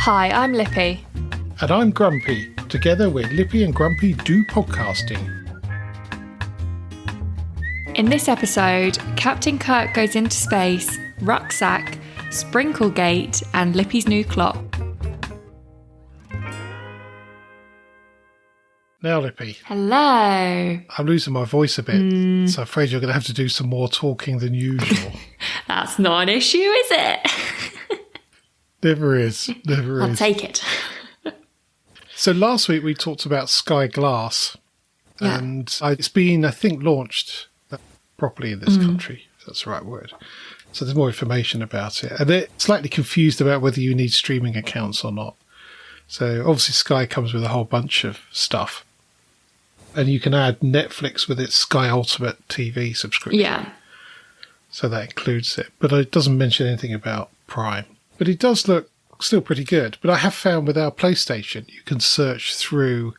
Hi, I'm Lippy. And I'm Grumpy. Together we're Lippy and Grumpy Do Podcasting. In this episode, Captain Kirk goes into space, RUCSAC, Sprinklegate, and Lippy's new clock. Now, Lippy. Hello. I'm losing my voice a bit, so I'm afraid you're going to have to do some more talking than usual. That's not an issue, is it? Never is. Never I'll is. take it. So last week we talked about Sky Glass, and it's been, I think, launched properly in this country, if that's the right word. So there's more information about it. And they're slightly confused about whether you need streaming accounts or not. So obviously Sky comes with a whole bunch of stuff. And you can add Netflix with its Sky Ultimate TV subscription. Yeah. So that includes it. But it doesn't mention anything about Prime. But it does look still pretty good. But I have found with our PlayStation, you can search through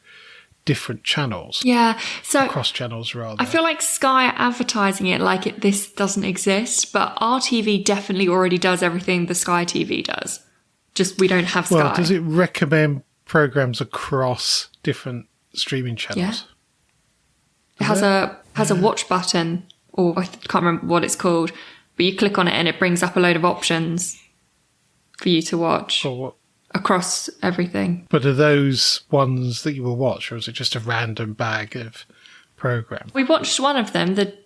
different channels. Yeah. So Cross channels, rather. I feel like Sky are advertising it like this doesn't exist, but our TV definitely already does everything the Sky TV does. Just we don't have Sky. Well, does it recommend programs across different streaming channels? Yeah. It has a watch button, or I can't remember what it's called, but you click on it and it brings up a load of options for you to watch across everything. But are those ones that you will watch, or is it just a random bag of programs? We watched one of them, the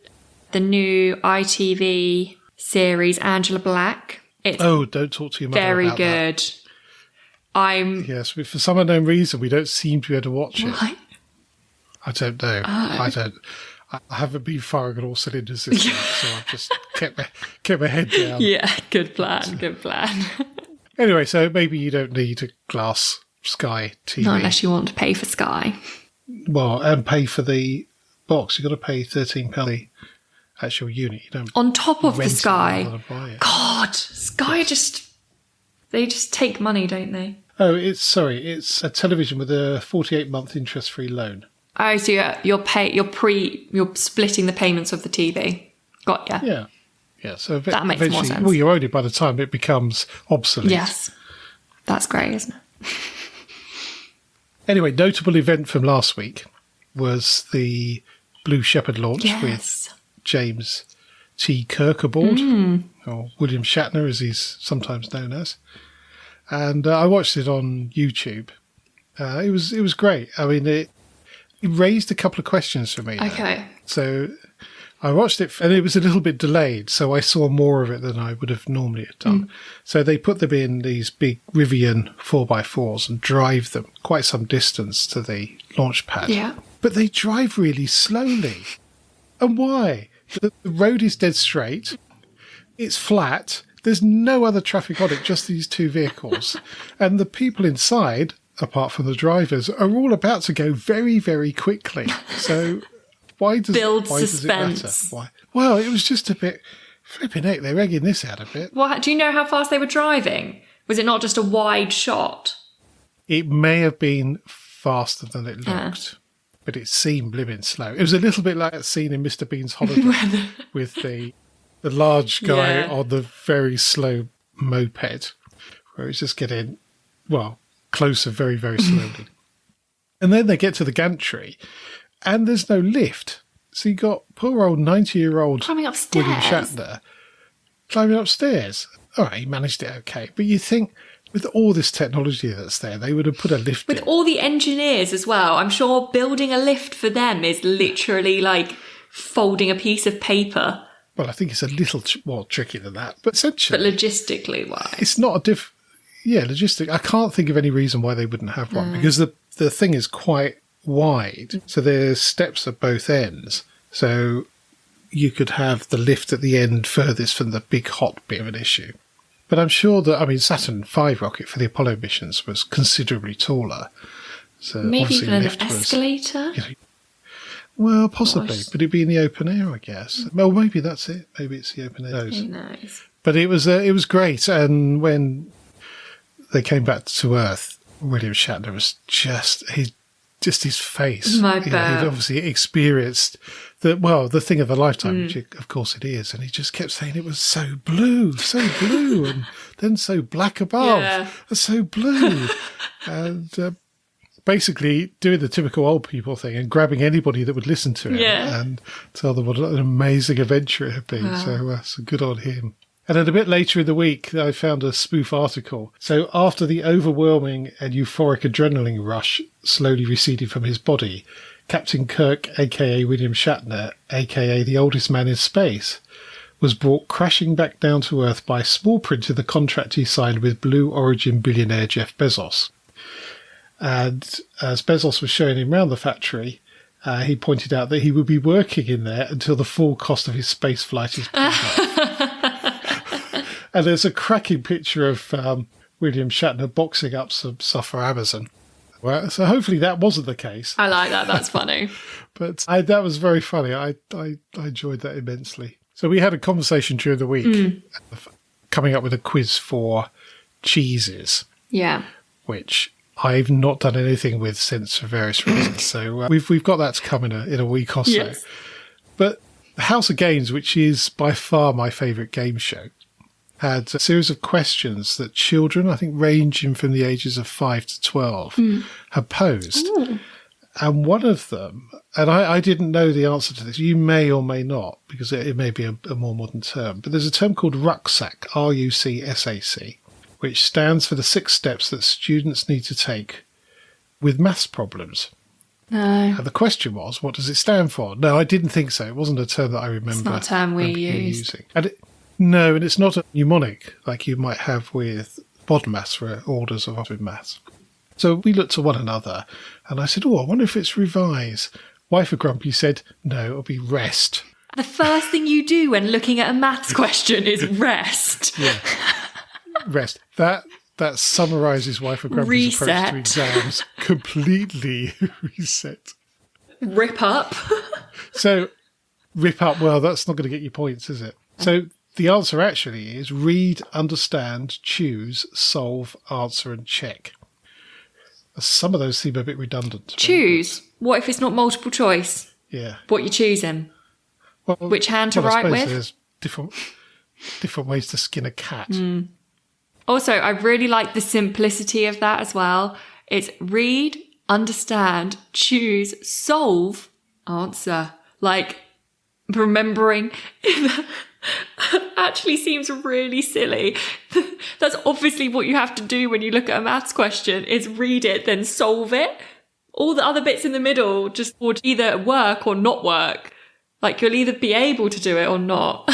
new ITV series, Angela Black. It's don't talk to your mother very about good. That. Yes, but for some unknown reason, we don't seem to be able to watch it. Why? I don't know. I haven't been firing on all cylinders this week, so I've just kept my head down. Yeah, good plan, good plan. Anyway, so maybe you don't need a glass Sky TV. Not unless you want to pay for Sky. Well, and pay for the box. You've got to pay £13 the actual unit. You don't on top of the rent it Sky. rather than buy it. God, Sky they just take money, don't they? Oh, it's a television with a 48-month interest-free loan. Oh, so you're splitting the payments of the TV. Got ya. Yeah. Yeah, so that makes more sense. Well, you own it by the time it becomes obsolete. Yes. That's great, isn't it? Anyway, notable event from last week was the Blue Shepherd launch with James T. Kirk aboard, or William Shatner as he's sometimes known as. And I watched it on YouTube. It was great. I mean, it raised a couple of questions for me. Okay. So I watched it, and it was a little bit delayed, so I saw more of it than I would have normally have done. So they put them in these big Rivian 4x4s and drive them quite some distance to the launch pad. Yeah. But they drive really slowly. And why? The road is dead straight. It's flat. There's no other traffic on it, just these two vehicles. And the people inside, apart from the drivers, are all about to go very, very quickly. So why does suspense. it matter? Why? Well, it was just a bit flipping heck. They're egging this out a bit. Well, do you know how fast they were driving? Was it not just a wide shot? It may have been faster than it looked, but it seemed blimmin' slow. It was a little bit like that scene in Mr. Bean's Holiday with the large guy on the very slow moped, where he's just getting, closer very, very slowly. And then they get to the gantry, and there's no lift. So you got poor old 90-year-old climbing upstairs. William Shatner climbing upstairs. All right, he managed it okay. But you think with all this technology that's there, they would have put a lift in. With all the engineers as well, I'm sure building a lift for them is literally like folding a piece of paper. Well, I think it's a little more tricky than that. But essentially... But logistically wise. It's not a logistic. I can't think of any reason why they wouldn't have one, because the thing is quite wide. So there's steps at both ends. So you could have the lift at the end furthest from the big hot bit of an issue. But I'm sure that, Saturn V rocket for the Apollo missions was considerably taller. So maybe even an lift escalator? Well, possibly, but it'd be in the open air, I guess. Well, maybe that's it. Maybe it's the open air. Who knows? But it was great. And when they came back to Earth, William Shatner was just his face. My He'd obviously experienced the thing of a lifetime, which of course it is. And he just kept saying it was so blue, and then so black above, and so blue. And basically doing the typical old people thing and grabbing anybody that would listen to him and tell them what an amazing adventure it had been. Wow. So good on him. And then a bit later in the week, I found a spoof article. So after the overwhelming and euphoric adrenaline rush slowly receded from his body, Captain Kirk, a.k.a. William Shatner, a.k.a. the oldest man in space, was brought crashing back down to Earth by small print in the contract he signed with Blue Origin billionaire Jeff Bezos. And as Bezos was showing him around the factory, he pointed out that he would be working in there until the full cost of his space flight is paid off. And there's a cracking picture of William Shatner boxing up some stuff for Amazon. Well, so hopefully that wasn't the case. I like that. That's funny. But that was very funny. I enjoyed that immensely. So we had a conversation during the week coming up with a quiz for cheeses. Yeah. Which I've not done anything with since for various reasons. So we've got that to come in a week or so. Yes. But House of Games, which is by far my favourite game show, had a series of questions that children, I think ranging from the ages of 5 to 12, had posed. Ooh. And one of them, and I didn't know the answer to this, you may or may not, because it may be a more modern term, but there's a term called RUCSAC, RUCSAC, which stands for the 6 steps that students need to take with maths problems. No. And the question was, what does it stand for? No, I didn't think so. It wasn't a term that I remember. It's not a term we used. No, and it's not a mnemonic like you might have with bod maths for orders of opposite maths. So we looked at one another, and I said, I wonder if it's revise. Wife of Grumpy said, no, it'll be rest. The first thing you do when looking at a maths question is rest. Yeah. Rest. That summarises Wife of Grumpy's approach to exams. Completely reset. Rip up. So, rip up, well, that's not going to get you points, is it? So, the answer actually is read, understand, choose, solve, answer, and check. Some of those seem a bit redundant. Choose? What if it's not multiple choice? Yeah. What you choosing? Well, which hand to write with? There's different ways to skin a cat. Mm. Also, I really like the simplicity of that as well. It's read, understand, choose, solve, answer. Like, remembering actually seems really silly. That's obviously what you have to do when you look at a maths question, is read it, then solve it. All the other bits in the middle just would either work or not work. Like, you'll either be able to do it or not.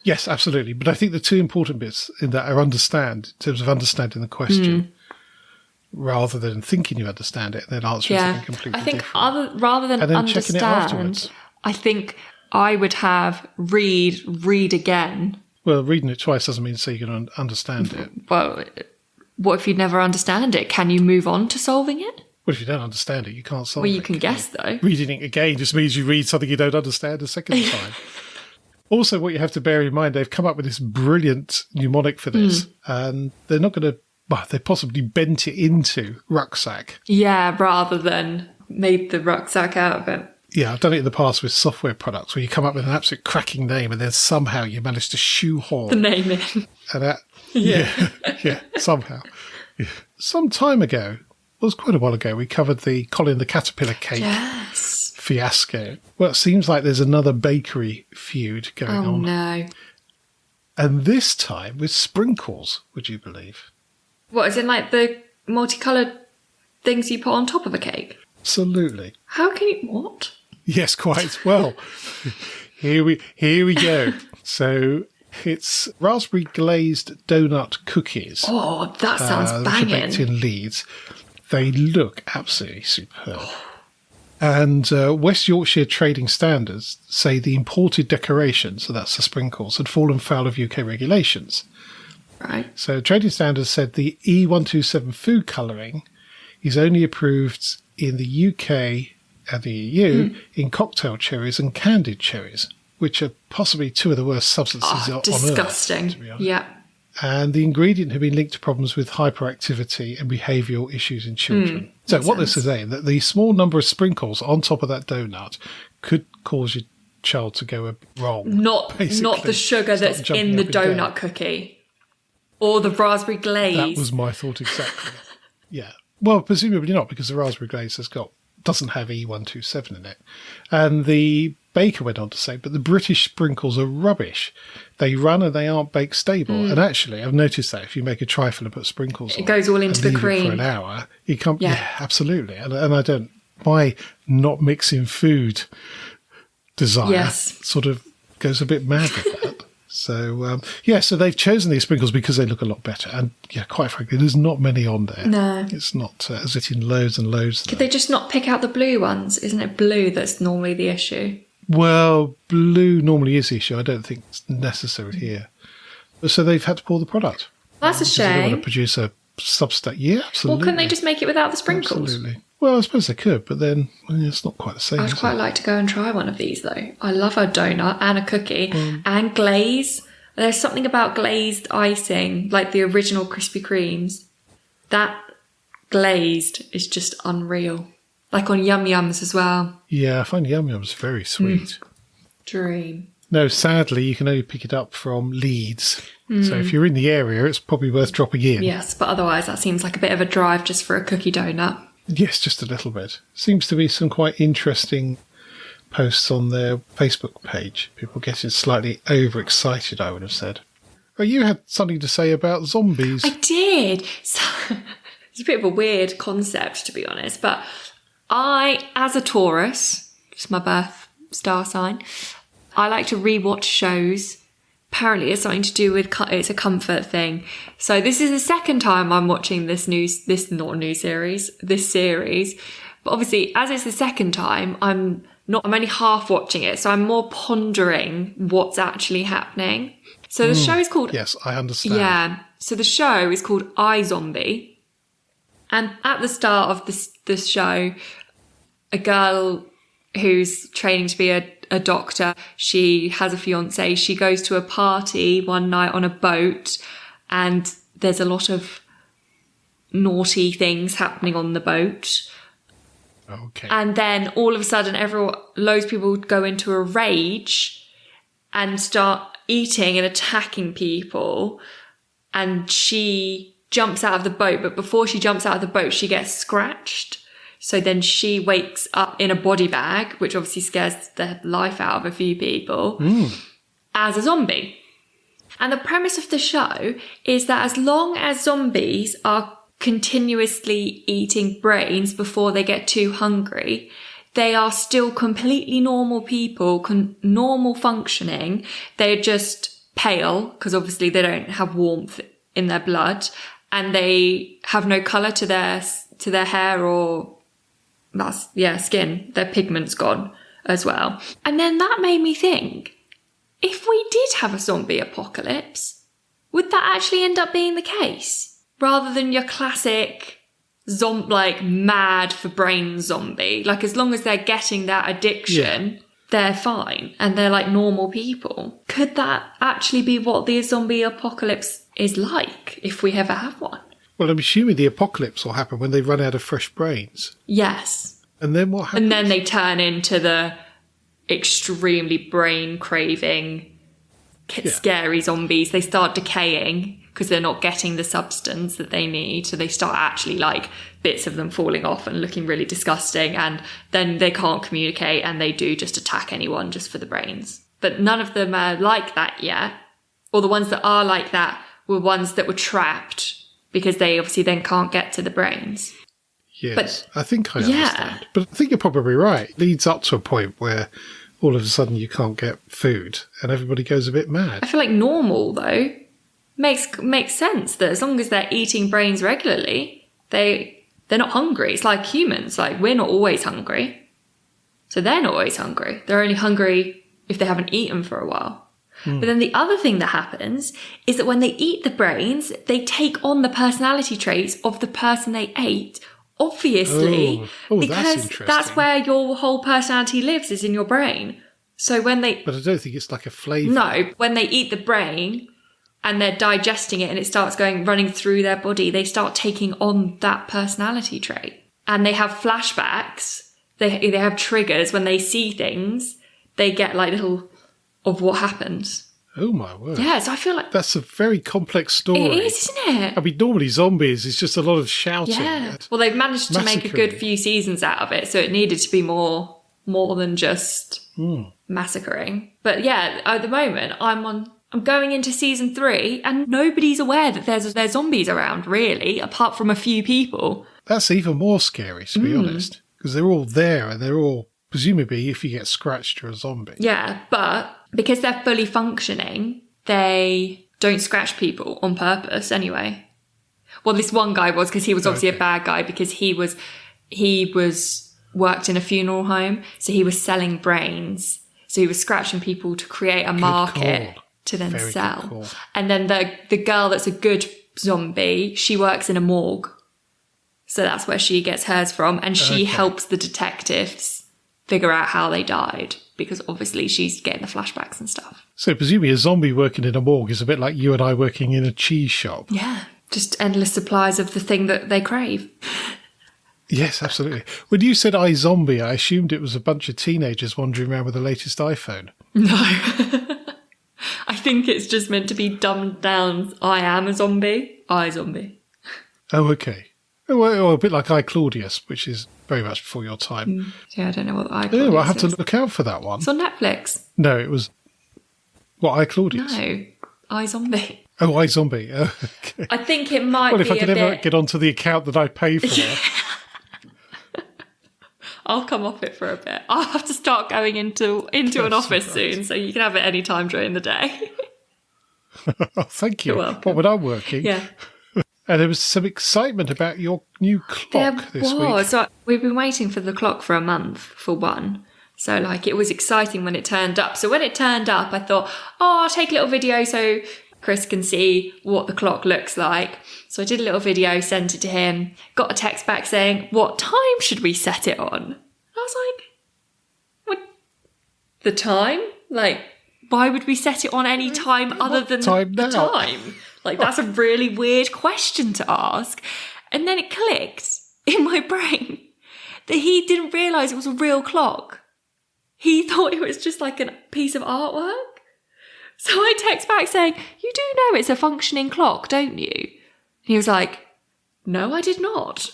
Yes, absolutely. But I think the 2 important bits in that are understand, in terms of understanding the question, rather than thinking you understand it and then answering something completely different. I think rather than understand, I think I would have read again. Well, reading it twice doesn't mean to say you're going to understand it. Well, what if you never understand it? Can you move on to solving it? Well, if you don't understand it, you can't solve it. Well, you can guess, though. Reading it again just means you read something you don't understand a second time. Also, what you have to bear in mind, they've come up with this brilliant mnemonic for this, and they're not going to, they possibly bent it into RUCSAC. Yeah, rather than made the rucksack out of it. Yeah, I've done it in the past with software products where you come up with an absolute cracking name and then somehow you manage to shoehorn the name in. And that, yeah, somehow. Yeah. Some time ago, it was quite a while ago, we covered the Colin the Caterpillar cake fiasco. Well, it seems like there's another bakery feud going on. Oh, no. And this time with sprinkles, would you believe? What, is it like the multicoloured things you put on top of a cake? Absolutely. How can you... What? Yes, quite. Well, here we go. So it's raspberry glazed donut cookies. Oh, that sounds banging. Which are baked in Leeds. They look absolutely superb. And West Yorkshire Trading Standards say the imported decoration, so that's the sprinkles, had fallen foul of UK regulations. Right. So Trading Standards said the E127 food colouring is only approved in the UK and the EU in cocktail cherries and candied cherries, which are possibly 2 of the worst substances on disgusting. Earth. Disgusting. Yeah. And the ingredient had been linked to problems with hyperactivity and behavioural issues in children. So what this is saying, that the small number of sprinkles on top of that donut could cause your child to go wrong. Not the sugar that's in the donut cookie or the raspberry glaze. That was my thought exactly. Yeah. Well, presumably not, because the raspberry glaze doesn't have E127 in it. And the baker went on to say, but the British sprinkles are rubbish. They run and they aren't baked stable. And actually, I've noticed that if you make a trifle and put sprinkles on, it goes all into the cream for an hour. You can't. Yeah, absolutely. And I don't. My not mixing food desire sort of goes a bit mad with that. So, so they've chosen these sprinkles because they look a lot better. And, quite frankly, there's not many on there. No. It's not as it in loads and loads. Could they just not pick out the blue ones? Isn't it blue that's normally the issue? Well, blue normally is the issue. I don't think it's necessary here. So they've had to pull the product. That's a shame. They want to produce a substrate. Yeah, absolutely. Well, couldn't they just make it without the sprinkles? Absolutely. Well, I suppose they could, but then it's not quite the same. I'd quite like to go and try one of these, though. I love a donut and a cookie and glaze. There's something about glazed icing, like the original Krispy Kremes. That glazed is just unreal. Like on Yum Yums as well. Yeah, I find Yum Yums very sweet. Dream. No, sadly, you can only pick it up from Leeds. So if you're in the area, it's probably worth dropping in. Yes, but otherwise that seems like a bit of a drive just for a cookie donut. Yes, just a little bit. Seems to be some quite interesting posts on their Facebook page. People getting slightly overexcited, I would have said. Well, you had something to say about zombies. I did. So, it's a bit of a weird concept, to be honest. But I, as a Taurus, just my birth star sign, I like to rewatch shows. Apparently it's something to do with, it's a comfort thing. So this is the second time I'm watching this series. But obviously, as it's the second time, I'm only half watching it. So I'm more pondering what's actually happening. So the show is called... Yes, I understand. Yeah. So the show is called iZombie. And at the start of this show, a girl who's training to be a doctor, she has a fiance. She goes to a party one night on a boat, and there's a lot of naughty things happening on the boat. Okay. And then all of a sudden, loads of people go into a rage and start eating and attacking people. And she jumps out of the boat, but before she jumps out of the boat, she gets scratched. So then she wakes up in a body bag, which obviously scares the life out of a few people, as a zombie. And the premise of the show is that as long as zombies are continuously eating brains before they get too hungry, they are still completely normal people, normal functioning. They're just pale, because obviously they don't have warmth in their blood, and they have no colour to their hair or skin. Their pigment's gone as well. And then that made me think, if we did have a zombie apocalypse, would that actually end up being the case? Rather than your classic mad for brain zombie. Like, as long as they're getting that addiction, they're fine. And they're like normal people. Could that actually be what the zombie apocalypse is like, if we ever have one? Well, I'm assuming the apocalypse will happen when they run out of fresh brains. Yes. And then what happens? And then they turn into the extremely brain-craving, scary zombies. They start decaying because they're not getting the substance that they need. So they start actually, like, bits of them falling off and looking really disgusting. And then they can't communicate, and they do just attack anyone just for the brains. But none of them are like that yet. Or the ones that are like that were ones that were trapped, because they obviously then can't get to the brains. Yes, I think I understand. But I think you're probably right. It leads up to a point where all of a sudden you can't get food and everybody goes a bit mad. I feel like normal, though, makes sense that as long as they're eating brains regularly, they're not hungry. It's like humans. Like, we're not always hungry. So they're not always hungry. They're only hungry if they haven't eaten for a while. But then the other thing that happens is that when they eat the brains, they take on the personality traits of the person they ate, obviously, because that's where your whole personality lives, is in your brain. So when they... But I don't think it's like a flavour. No, when they eat the brain and they're digesting it and it starts running through their body, they start taking on that personality trait. And they have flashbacks. They have triggers when they see things. they get like little of what happens. Oh my word. Yeah, so I feel like... That's a very complex story. It is, isn't it? I mean, normally zombies is just a lot of shouting. Yeah. Well, they've managed to make a good few seasons out of it, so it needed to be more than just massacring. But yeah, at the moment, I'm going into season 3, and nobody's aware that there's zombies around, really, apart from a few people. That's even more scary, to be honest, because they're all there, and they're all, presumably, if you get scratched, you're a zombie. Yeah, but because they're fully functioning, they don't scratch people on purpose anyway. Well, this one guy was, because he was obviously a bad guy, because he was worked in a funeral home, so he was selling brains. So he was scratching people to create a market to then sell. And then the girl that's a good zombie, she works in a morgue. So that's where she gets hers from, and she helps the detectives figure out how they died, because obviously she's getting the flashbacks and stuff. So presumably a zombie working in a morgue is a bit like you and I working in a cheese shop. Yeah, just endless supplies of the thing that they crave. Yes, absolutely. When you said iZombie, I assumed it was a bunch of teenagers wandering around with the latest iPhone. No. I think it's just meant to be dumbed down. I am a zombie. iZombie. Oh, okay. Well, a bit like iClaudius, which is very much before your time. Yeah, I don't know what iClaudius is. Oh, I have to look out for that one. It's on Netflix. No, it was... What, iClaudius? No, iZombie. Oh, iZombie. Oh, okay. I think it might be Well, if I could ever get onto the account that I pay for... I'll come off it for a bit. I'll have to start going into an office soon, so you can have it any time during the day. Oh, thank you. You're welcome. What, when I'm working? Yeah. And there was some excitement about your new clock this week. So we've been waiting for the clock for a month, for one. So, like, it was exciting when it turned up. So when it turned up, I thought, I'll take a little video so Chris can see what the clock looks like. So I did a little video, sent it to him, got a text back saying, what time should we set it on? I was like, what? The time? Like, why would we set it on any time other than the time? Like, that's a really weird question to ask. And then it clicked in my brain that he didn't realise it was a real clock. He thought it was just like a piece of artwork. So I text back saying, you do know it's a functioning clock, don't you? And he was like, no, I did not.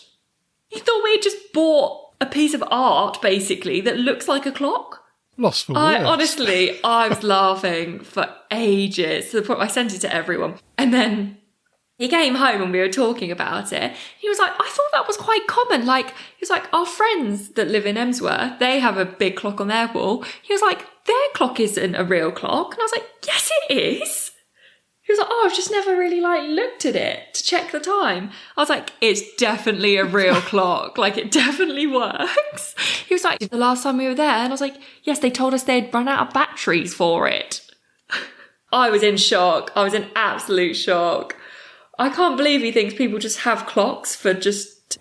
He thought we had just bought a piece of art, basically, that looks like a clock. Lost for words. Honestly, I was laughing for ages to the point I sent it to everyone. And then he came home and we were talking about it. He was like, I thought that was quite common. Like, he was like, our friends that live in Emsworth, they have a big clock on their wall. He was like, their clock isn't a real clock. And I was like, yes, it is. He was like, I've just never really looked at it to check the time. I was like, it's definitely a real clock. Like, it definitely works. He was like, the last time we were there, and I was like, yes, they told us they'd run out of batteries for it. I was in shock. I was in absolute shock. I can't believe he thinks people just have clocks for just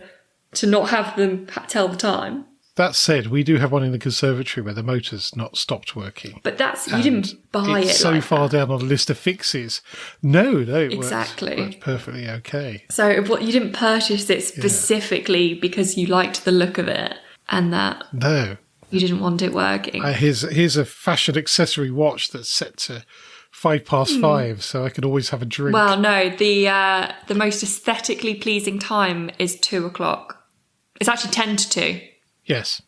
to not have them tell the time. That said, we do have one in the conservatory where the motor's not stopped working. But you didn't buy it. It's so far down on the list of fixes. No, it exactly. works perfectly okay. So you didn't purchase it specifically because you liked the look of it and that you didn't want it working. Here's a fashion accessory watch that's set to 5:05, so I can always have a drink. Well, no, the most aesthetically pleasing time is 2:00. It's actually 10 to 2. Yes.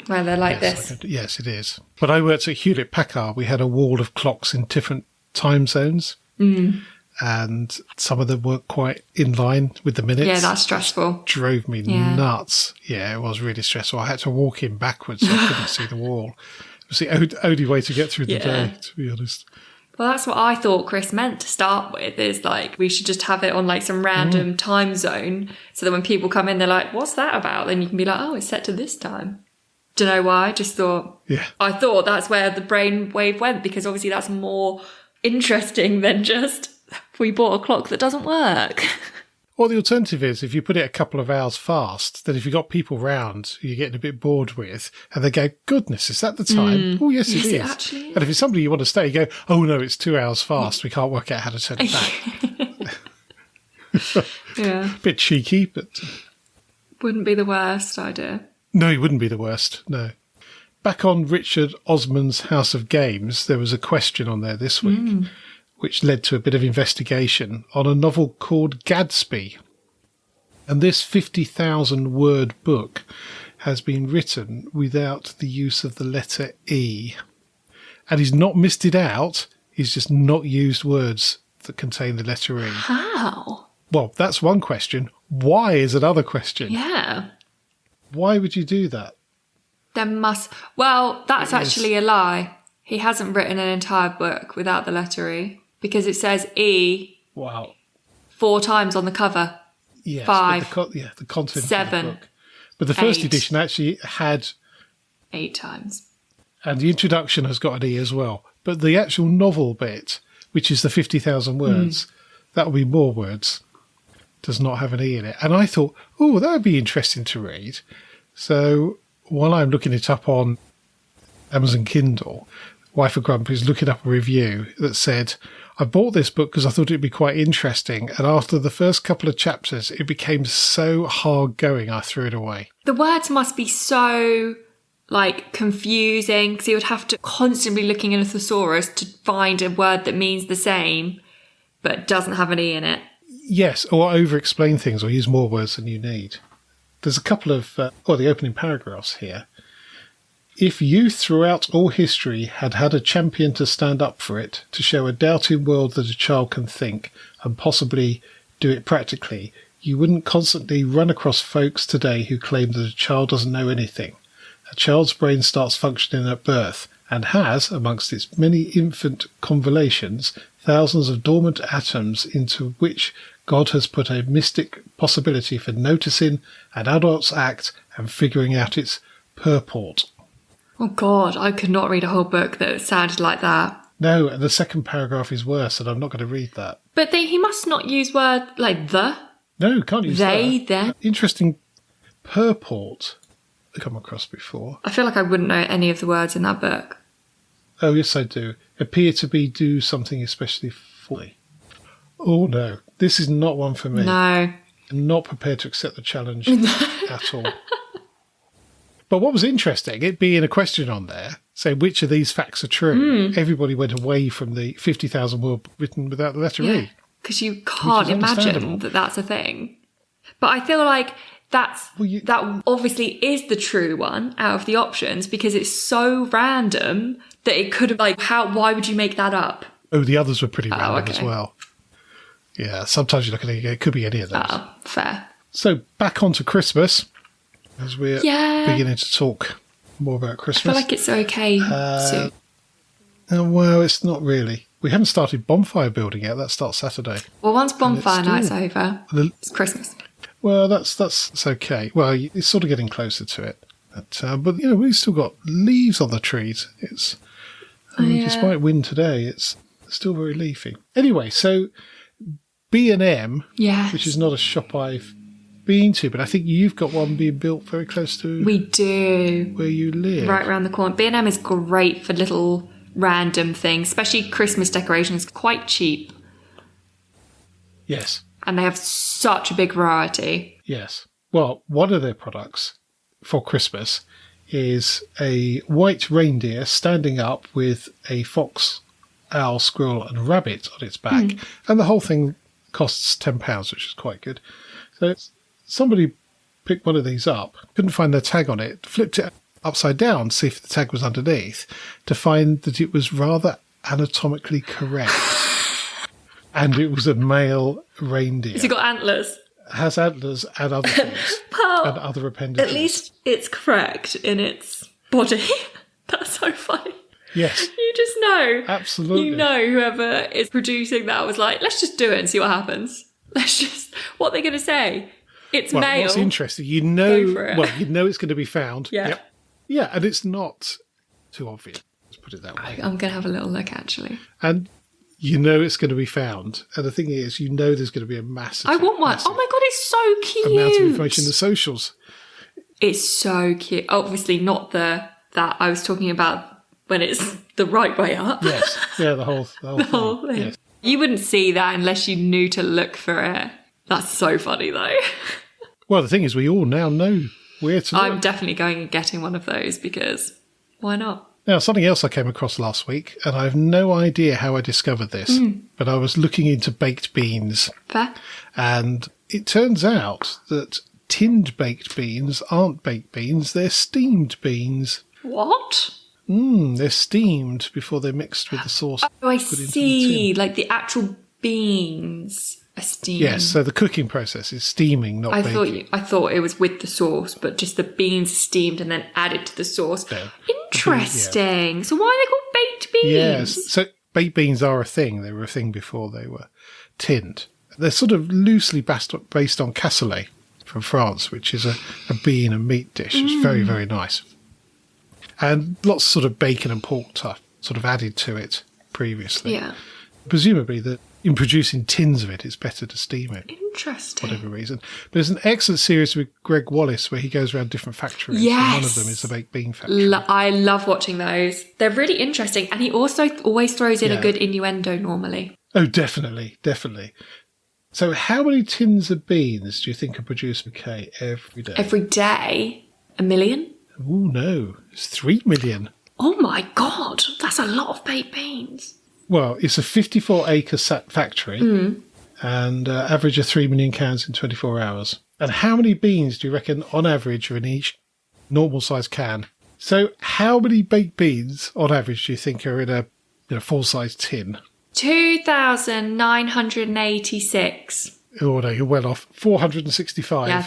Where they're like this. Yes, it is. But I worked at Hewlett-Packard. We had a wall of clocks in different time zones. And some of them weren't quite in line with the minutes. Yeah, that's stressful. Drove me nuts. Yeah, it was really stressful. I had to walk in backwards so I couldn't see the wall. It was the only way to get through the day, to be honest. Well, that's what I thought Chris meant to start with, is like, we should just have it on like some random time zone so that when people come in, they're like, what's that about? Then you can be like, oh, it's set to this time. Do you know why? I just thought, I thought that's where the brainwave went, because obviously that's more interesting than just, we bought a clock that doesn't work. Well, the alternative is, if you put it a couple of hours fast, then if you've got people round you're getting a bit bored with, and they go, goodness, is that the time? Oh, yes, it is. Actually is. And if it's somebody you want to stay, you go, oh, no, it's 2 hours fast. We can't work out how to turn it back. Yeah. Bit cheeky, but... Wouldn't be the worst idea. No, it wouldn't be the worst, no. back on Richard Osman's House of Games, there was a question on there this week, which led to a bit of investigation on a novel called Gadsby. And this 50,000 word book has been written without the use of the letter E. And he's not missed it out, he's just not used words that contain the letter E. How? Well, that's one question. Why is another question? Yeah. Why would you do that? Well, that's actually a lie. He hasn't written an entire book without the letter E, because it says E. Wow. 4 times on the cover. Yes, 5. The content 7. of the book. But the first 8. edition actually had 8 times. And the introduction has got an E as well. But the actual novel bit, which is the 50,000 words, that will be more words, does not have an E in it. And I thought, oh, that would be interesting to read. So while I'm looking it up on Amazon Kindle, Wife of Grump is looking up a review that said, I bought this book because I thought it'd be quite interesting. And after the first couple of chapters, it became so hard going, I threw it away. The words must be so, confusing, because you would have to constantly looking in a thesaurus to find a word that means the same, but doesn't have an E in it. Yes, or over-explain things or use more words than you need. There's a couple of, the opening paragraphs here. If youth throughout all history had had a champion to stand up for it, to show a doubting world that a child can think and possibly do it practically, you wouldn't constantly run across folks today who claim that a child doesn't know anything. A child's brain starts functioning at birth and has, amongst its many infant convolutions, thousands of dormant atoms into which God has put a mystic possibility for noticing an adult's act and figuring out its purport. Oh God, I could not read a whole book that sounded like that. No, and the second paragraph is worse, and I'm not going to read that. But he must not use words like the. No, can't use they, that. them. Interesting purport I've come across before. I feel like I wouldn't know any of the words in that book. Oh, yes, I do. Appear to be do something especially fully. Oh, no. This is not one for me. No. I'm not prepared to accept the challenge at all. But what was interesting, it being a question on there, saying which of these facts are true, everybody went away from the 50,000 word written without the letter E. Because you can't imagine that that's a thing. But I feel like that obviously is the true one out of the options, because it's so random that it could have, why would you make that up? Oh, the others were pretty random as well. Yeah, sometimes you look at it could be any of those. Oh, fair. So back onto Christmas, as we're beginning to talk more about Christmas. I feel like it's okay soon. Well, it's not really. We haven't started bonfire building yet. That starts Saturday. Well, once bonfire night's over, it's Christmas. Well, that's okay. Well, it's sort of getting closer to it. But we've still got leaves on the trees. It's despite wind today, it's still very leafy. Anyway, so B&M, which is not a shop I've been to, but I think you've got one being built very close to we do where you live, right around the corner. B&M is great for little random things, especially Christmas decorations. Quite cheap. Yes, and they have such a big variety. Yes. Well, one of their products for Christmas is a white reindeer standing up with a fox, owl, squirrel and rabbit on its back, and the whole thing costs £10, which is quite good. So somebody picked one of these up, couldn't find their tag on it, flipped it upside down to see if the tag was underneath, to find that it was rather anatomically correct. And it was a male reindeer. Has it got antlers? Has antlers and other things. And other appendages. At least it's correct in its body. That's so funny. Yes. You just know. Absolutely. You know whoever is producing that was like, let's just do it and see what happens. What are they going to say? It's male. What's interesting, you know it's going to be found. Yeah. Yep. Yeah, and it's not too obvious. Let's put it that way. I'm going to have a little look, actually. And you know it's going to be found. And the thing is, you know there's going to be a massive... I want one. Oh my God, it's so cute. Amount of information in the socials. It's so cute. Obviously not that I was talking about when it's the right way up. Yes. Yeah, the whole thing. Yes. You wouldn't see that unless you knew to look for it. That's so funny, though. Well, the thing is, we all now know where to look. I'm definitely going and getting one of those because Why not? Now, something else I came across last week, and I have no idea how I discovered this, but I was looking into baked beans. Fair. And it turns out that tinned baked beans aren't baked beans, they're steamed beans. What? They're steamed before they're mixed with the sauce. Oh, I see. Like the actual beans are steamed. Yes, so the cooking process is steaming, not baking. I thought it was with the sauce, but just the beans are steamed and then added to the sauce. Yeah. Interesting. So why are they called baked beans? Yes, so baked beans are a thing. They were a thing before they were tinned. They're sort of loosely based on cassoulet from France, which is a bean and meat dish. It's very, very nice. And lots of sort of bacon and pork stuff sort of added to it previously. Yeah. Presumably that in producing tins of it, it's better to steam it. Interesting. For whatever reason. There's an excellent series with Greg Wallace where he goes around different factories. Yes. And one of them is the baked bean factory. I love watching those. They're really interesting. And he also always throws in a good innuendo normally. Oh, definitely. Definitely. So how many tins of beans do you think are produced, okay, every day? Every day? 1 million? Oh, no. It's 3 million. Oh, my God. That's a lot of baked beans. Well, it's a 54-acre factory and average of 3 million cans in 24 hours. And how many beans do you reckon, on average, are in each normal-sized can? So how many baked beans, on average, do you think are in a full-size tin? 2,986. Oh, no, you're well off. 465. Yeah,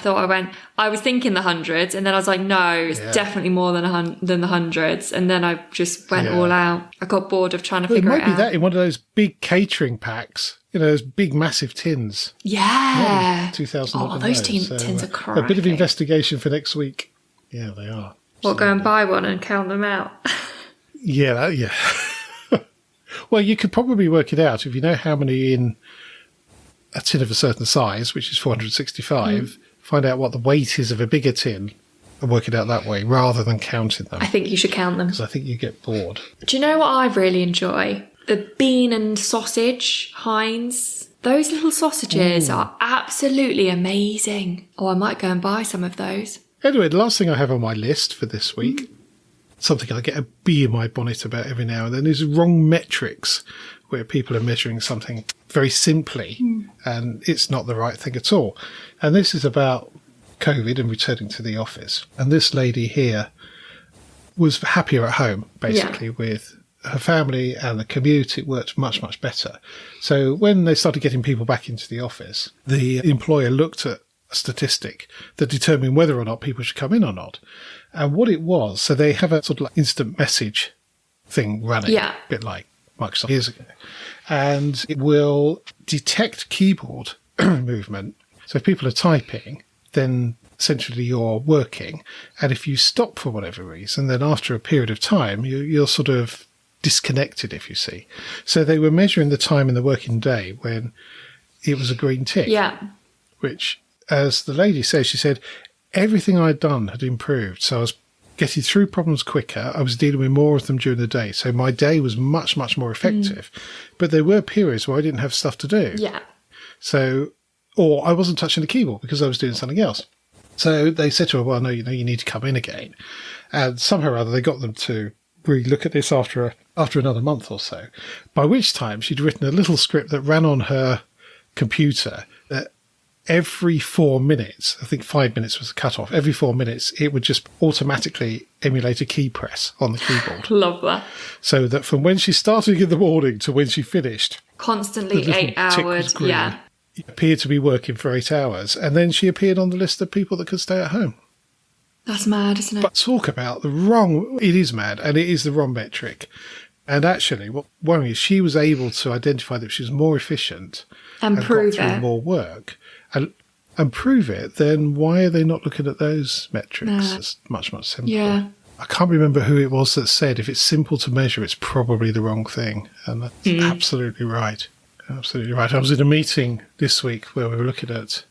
I was thinking the hundreds, and then I was like, no, it's definitely more than the hundreds. And then I just went all out. I got bored of trying to figure it out. It might be that in one of those big catering packs, those big, massive tins. Yeah. 2,000. Oh, those tins are crazy. A bit of investigation for next week. Yeah, they are. Well, go and buy one and count them out. Yeah. Well, you could probably work it out if you know how many in a tin of a certain size, which is 465, find out what the weight is of a bigger tin and work it out that way rather than counting them. I think you should count them. Because I think you get bored. Do you know what I really enjoy? The bean and sausage, Heinz. Those little sausages are absolutely amazing. Oh, I might go and buy some of those. Anyway, the last thing I have on my list for this week, something I get a bee in my bonnet about every now and then, is wrong metrics, where people are measuring something very simply and it's not the right thing at all. And this is about COVID and returning to the office. And this lady here was happier at home, basically, with her family and the commute. It worked much, much better. So when they started getting people back into the office, the employer looked at a statistic that determined whether or not people should come in or not. And what it was, so they have a sort of like instant message thing running, a bit like Microsoft years ago. And it will detect keyboard movement. So if people are typing, then essentially you're working. And if you stop for whatever reason, then after a period of time, you're sort of disconnected, if you see. So they were measuring the time in the working day when it was a green tick. Yeah. Which, as the lady says, she said, everything I'd done had improved. So I was getting through problems quicker. I was dealing with more of them during the day. So my day was much, much more effective. But there were periods where I didn't have stuff to do. Yeah. So, or I wasn't touching the keyboard because I was doing something else. So they said to her, well, no, you need to come in again. And somehow or other, they got them to really look at this after another month or so, by which time she'd written a little script that ran on her computer that every 4 minutes, I think 5 minutes was the cutoff, every 4 minutes, it would just automatically emulate a key press on the keyboard. Love that. So that from when she started in the morning to when she finished, constantly 8 hours. Yeah. It appeared to be working for 8 hours. And then she appeared on the list of people that could stay at home. That's mad, isn't it? But talk about it is mad, and it is the wrong metric. And actually, what worrying is she was able to identify that she was more efficient and prove got through it. More work and prove it. Then why are they not looking at those metrics? It's much, much simpler. Yeah. I can't remember who it was that said if it's simple to measure, it's probably the wrong thing. And that's absolutely right. Absolutely right. I was in a meeting this week where we were looking at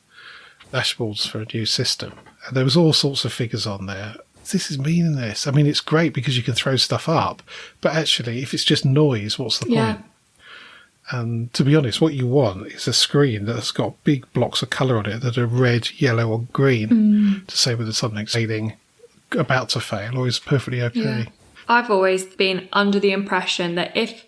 dashboards for a new system. And there was all sorts of figures on there. This is meaningless. I mean, it's great because you can throw stuff up. But actually, if it's just noise, what's the point? And to be honest, what you want is a screen that's got big blocks of colour on it that are red, yellow or green to say whether something's failing, about to fail, or is perfectly okay. Yeah. I've always been under the impression that if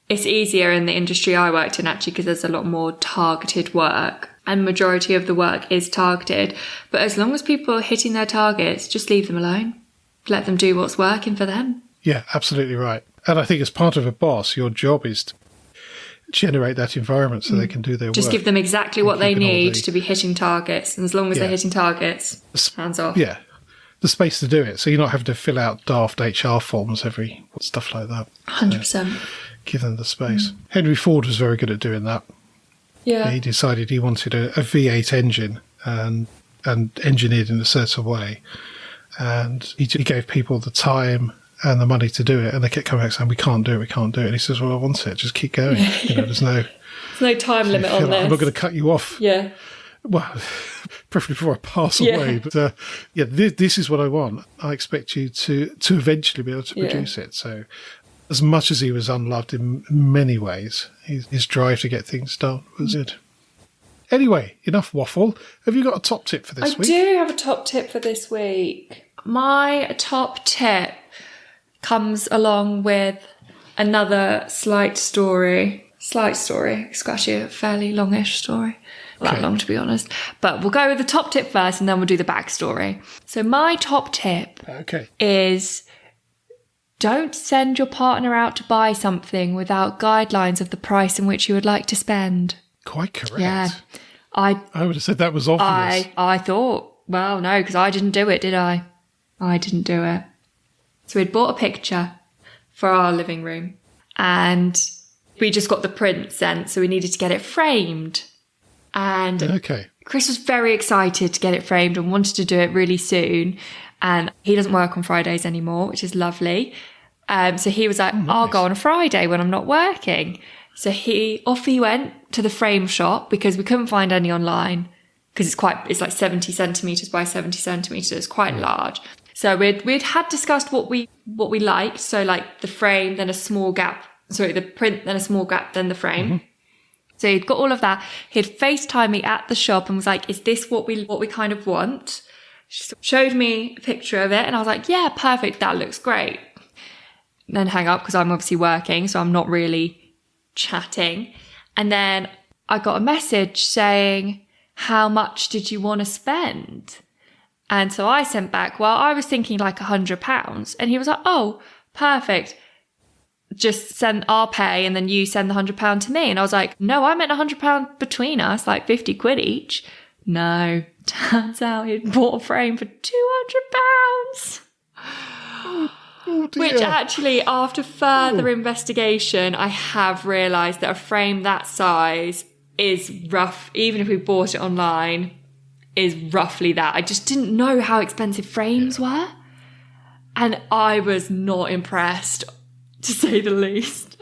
it's easier in the industry I worked in, actually, because there's a lot more targeted work and majority of the work is targeted. But as long as people are hitting their targets, just leave them alone. Let them do what's working for them. Yeah, absolutely right. And I think as part of a boss, your job is to generate that environment so they can do their work. Just give them exactly what they need to be hitting targets. And as long as they're hitting targets, hands off. Yeah, the space to do it. So you're not having to fill out daft HR forms stuff like that. 100%. Give them the space. Henry Ford was very good at doing that. Yeah. He decided he wanted a V8 engine and engineered in a certain way. And he gave people the time and the money to do it. And they kept coming back saying, we can't do it. And he says, well, I want it. Just keep going. There's no time limit on this. I'm not going to cut you off. Yeah. Well, preferably before I pass away. But this is what I want. I expect you to eventually be able to produce it. So as much as he was unloved in many ways, his drive to get things done was good. Anyway, enough waffle. Have you got a top tip for this week? I do have a top tip for this week. My top tip comes along with another slight story. It's actually a fairly longish story. Not that long, to be honest. But we'll go with the top tip first and then we'll do the backstory. So my top tip is don't send your partner out to buy something without guidelines of the price in which you would like to spend. Quite correct. Yeah. I would have said that was obvious. I thought, well, no, because I didn't do it, did I? I didn't do it. So we'd bought a picture for our living room and we just got the print sent, so we needed to get it framed. And Chris was very excited to get it framed and wanted to do it really soon. And he doesn't work on Fridays anymore, which is lovely. So he was like, I'll go on a Friday when I'm not working. So off he went to the frame shop because we couldn't find any online because it's like 70 centimetres by 70 centimetres. It's quite large. So we'd had discussed what we liked. So like the frame, then a small gap. Sorry, the print, then a small gap, then the frame. Mm-hmm. So he'd got all of that. He'd FaceTime me at the shop and was like, is this what we kind of want? She showed me a picture of it and I was like, yeah, perfect. That looks great. And then hang up because I'm obviously working. So I'm not really chatting. And then I got a message saying, how much did you want to spend? And so I sent back, well, I was thinking like £100. And he was like, oh, perfect. Just I'll pay and then you send the £100 to me. And I was like, no, I meant £100 between us, like 50 quid each. No, turns out he'd bought a frame for £200. Oh dear. Which actually, after further investigation, I have realised that a frame that size is rough, even if we bought it online, is roughly that. I just didn't know how expensive frames were. And I was not impressed, to say the least.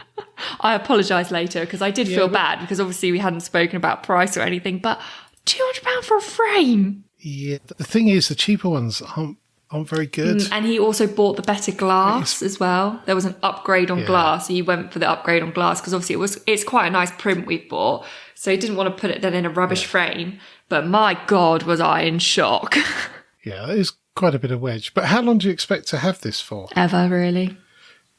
I apologise later because I did feel bad because obviously we hadn't spoken about price or anything, but £200 for a frame. Yeah, the thing is, the cheaper ones aren't very good. And he also bought the better glass as well. There was an upgrade on glass. So he went for the upgrade on glass because obviously it's quite a nice print we bought. So he didn't want to put it then in a rubbish frame. But my God, was I in shock. Yeah, it is quite a bit of wedge. But how long do you expect to have this for? Ever, really.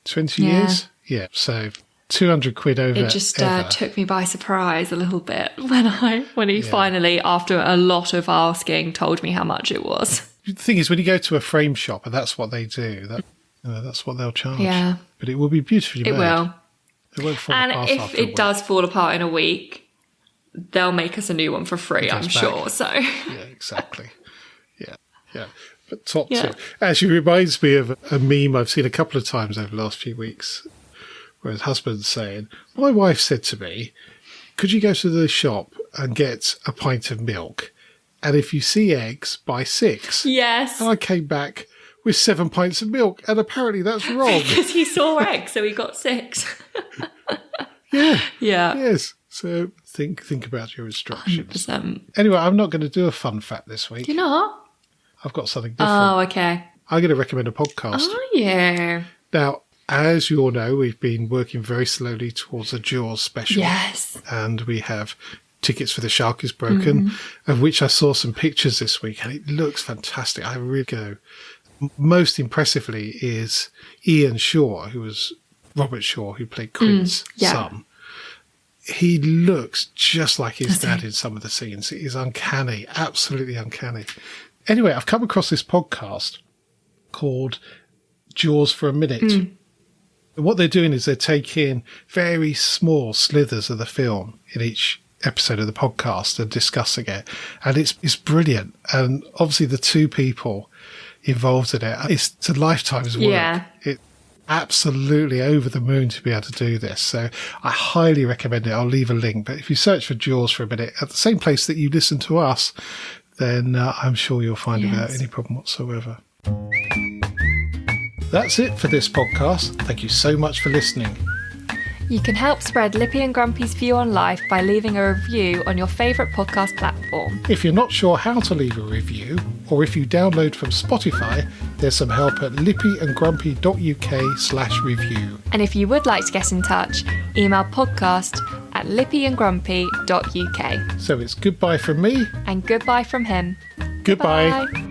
20 years? Yeah, so 200 quid over. It just took me by surprise a little bit when he finally, after a lot of asking, told me how much it was. The thing is, when you go to a frame shop, and that's what they do, that's what they'll charge. Yeah. But it will be beautifully made. It will. It won't fall apart. And if it does fall apart in a week, they'll make us a new one for free, I'm sure. So yeah, exactly. Yeah. But top tip. Actually reminds me of a meme I've seen a couple of times over the last few weeks, where his husband's saying, my wife said to me, could you go to the shop and get a pint of milk? And if you see eggs, buy 6. Yes. And I came back with 7 pints of milk, and apparently that's wrong. Because he saw eggs, so he got 6. Yeah. Yeah. Yes. So think about your instructions. 100%. Anyway, I'm not going to do a fun fact this week. You're not? I've got something different. Oh, okay. I'm going to recommend a podcast. Oh, yeah. Now, as you all know, we've been working very slowly towards a Jaws special. Yes. And we have tickets for The Shark is Broken, of which I saw some pictures this week, and it looks fantastic. I really go. most impressively is Ian Shaw, who was Robert Shaw, who played Quint's son. He looks just like his dad in some of the scenes. It is uncanny, absolutely uncanny. Anyway, I've come across this podcast called Jaws for a Minute. What they're doing is they're taking very small slithers of the film in each episode of the podcast and discussing it. And it's brilliant. And obviously the two people involved in it, it's a lifetime's work. Yeah. It's absolutely over the moon to be able to do this. So I highly recommend it. I'll leave a link. But if you search for Jaws for a Minute at the same place that you listen to us, then I'm sure you'll find it without any problem whatsoever. That's it for this podcast. Thank you so much for listening. You can help spread Lippy and Grumpy's view on life by leaving a review on your favourite podcast platform. If you're not sure how to leave a review, or if you download from Spotify, there's some help at lippyandgrumpy.uk/review. And if you would like to get in touch, email podcast@lippyandgrumpy.uk. So it's goodbye from me. And goodbye from him. Goodbye. Bye.